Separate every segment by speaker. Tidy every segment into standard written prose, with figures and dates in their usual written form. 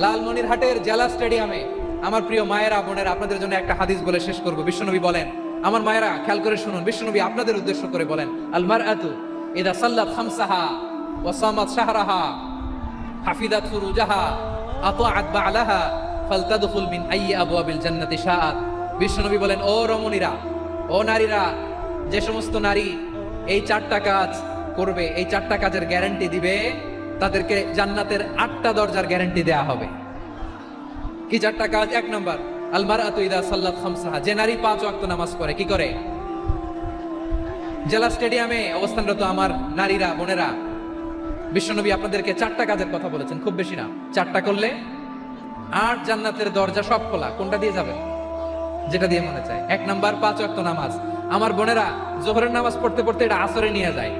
Speaker 1: লালমনিরহাটের জেলা স্টেডিয়ামে আমার প্রিয় মায়েরা বোনেরা, আপনাদের জন্য একটা হাদিস বলে শেষ করব। বিশ্বনবী বলেন, আমার মায়েরা খেয়াল করে শুনুন, বিশ্বনবী আপনাদের উদ্দেশ্য করে বলেন, আল মারআতু ইযা সাল্লাত খামসাহা ওয়া সামাত শাহরাহা হাফিজাত ফুরুজাহা আতাআত বা'লাহা ফালতাদখুল মিন আইয়ি আবওয়াবিল জান্নাতি শাআত। বিশ্বনবী বলেন, ও রমণীরা, ও নারীরা, যে সমস্ত নারী এই চারটা কাজ করবে, এই চারটা কাজের গ্যারান্টি দিবে, তাদেরকে জান্নাতের 8টা দরজার গ্যারান্টি দেয়া হবে। কি চারটা কাজ? 1 নাম্বার, আল মারআতু ইযা সাল্লাত খামসাহা, যে নারী 5 ওয়াক্ত নামাজ পড়ে। কি করে? জেলা স্টেডিয়ামে অবস্থানরত আমার নারীরা বোনেরা, বিশ্বনবী আপনাদেরকে 4টা কাজের কথা বলেছেন, খুব বেশি না। 4টা করলে 8 জান্নাতের দরজা সব খোলা। কোনটা দিয়ে যাবে? যেটা দিয়ে মনে চায়। 1 নাম্বার 5 ওয়াক্ত নামাজ। আমার বোনেরা জোহরের নামাজ পড়তে পড়তে এটা আসরে নিয়ে যায়,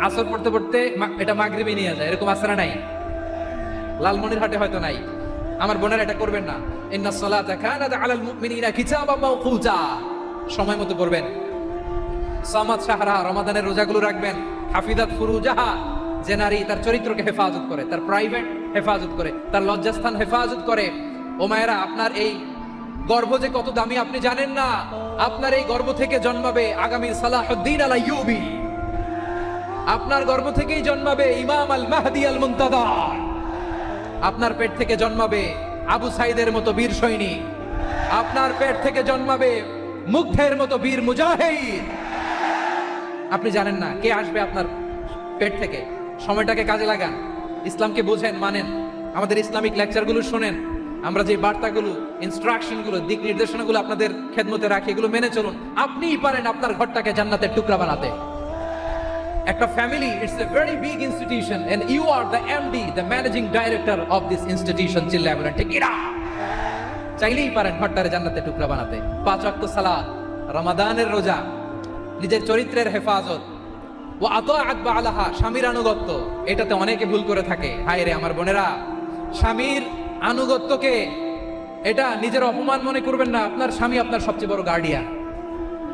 Speaker 1: আসর পড়তে পড়তে এটা মাগরিবে নিয়ে যায়। এরকম আসরা নাই? লালমনিরহাটে হয়তো নাই। আমার বোনেরা এটা করবেন না। ইন্নাস সালাতা কানাত আলাল মুমিনিনা কিতাবাম মাওকুতা, সময় মতো পড়বেন। সামাত শাহরা, রমাদানের রোজাগুলো রাখবেন। হাফিজাত ফুরুজাহা, যে নারী তার চরিত্রকে হেফাজত করে, তার প্রাইভেট হেফাজত করে, তার লজ্জাস্থান হেফাজত করে। ও মায়েরা, আপনার এই গর্ভ যে কত দামি আপনি জানেন না। আপনার এই গর্ভ থেকে জন্মাবে আগামী সালাহুদ্দিন আল আইয়ুবী। আপনার গর্ভ থেকেই জন্মাবে ইমাম আল মাহদি আল মুনতাযার। আপনার পেট থেকে জন্মাবে আবু সাইদের মতো বীর সৈনিক। আপনার পেট থেকে জন্মাবে মুগ্ধের মতো বীর মুজাহিদ। আপনি জানেন না কে আসবে আপনার পেট থেকে। সময়টাকে কাজে লাগান, ইসলামকে বোঝেন, মানেন, আমাদের ইসলামিক লেকচারগুলো শোনেন। আমরা যে বার্তাগুলো, ইনস্ট্রাকশনগুলো, দিক নির্দেশনাগুলো আপনাদের খেদমতে রাখি, এগুলো মেনে চলুন। আপনিই পারেন আপনার ঘরটাকে জান্নাতের টুকরা বানাতে। একটা family, it's a very big institution and you are the MD, the managing director of this institution. চিল্লায় বলেন ঠিক কিনা? চাইলেই পারেন ঘরটারে জান্নাতের টুকরা বানাতে। 5 ওয়াক্ত সালাত, রমাদানের রোজা, নিজের চরিত্রের হেফাজত, ও আতাআত বা'লাহা, স্বামীর আনুগত্য। এটাতে অনেকে ভুল করে থাকে। হায় রে আমার বোনেরা, স্বামীর আনুগত্যকে এটা নিজের অপমান মনে করবেন না। আপনার স্বামী আপনার সবচেয়ে বড় গার্ডিয়ান,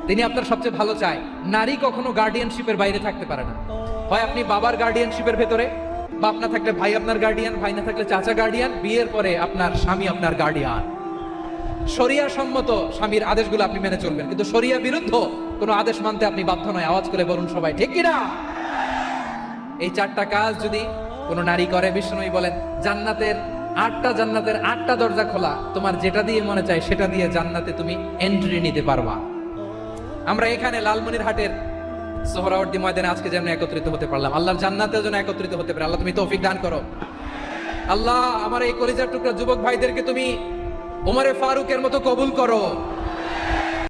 Speaker 1: তিনি আপনার সবচেয়ে ভালো চায়। নারী কখনো গার্ডিয়ানশিপের বাইরে থাকতে পারে না। হয় আপনি বাবার গার্ডিয়ানশিপের ভেতরে, বা আপনার থাকলে ভাই আপনার গার্ডিয়ান, ভাই না থাকলে চাচা গার্ডিয়ান, বিয়ের পরে আপনার স্বামী আপনার গার্ডিয়ান। শরিয়া সম্মত স্বামীর আদেশগুলো আপনি মেনে চলবেন, কিন্তু শরিয়া বিরুদ্ধ কোনো আদেশ মানতে আপনি বাধ্য নয়। আওয়াজ করে বলুন সবাই ঠিক কিনা? এই 4টা কাজ যদি কোনো নারী করে, বিশ্বনবী বলেন জান্নাতের 8টা দরজা খোলা। তোমার যেটা দিয়ে মনে চায় সেটা দিয়ে জান্নাতে তুমি এন্ট্রি নিতে পারবা। আমরা এখানে লালমনিরহাটের সোহরাওয়ার্দী ময়দানে আজকে যেন একত্রিত হতে পারলাম, আল্লাহর জান্নাতের জন্য একত্রিত হতে পারে। আল্লাহ তুমি তৌফিক দান করো। আল্লাহ আমার এই কলিজার টুকরা যুবক ভাইদেরকে তুমি ওমরে ফারুকের মতো কবুল করো।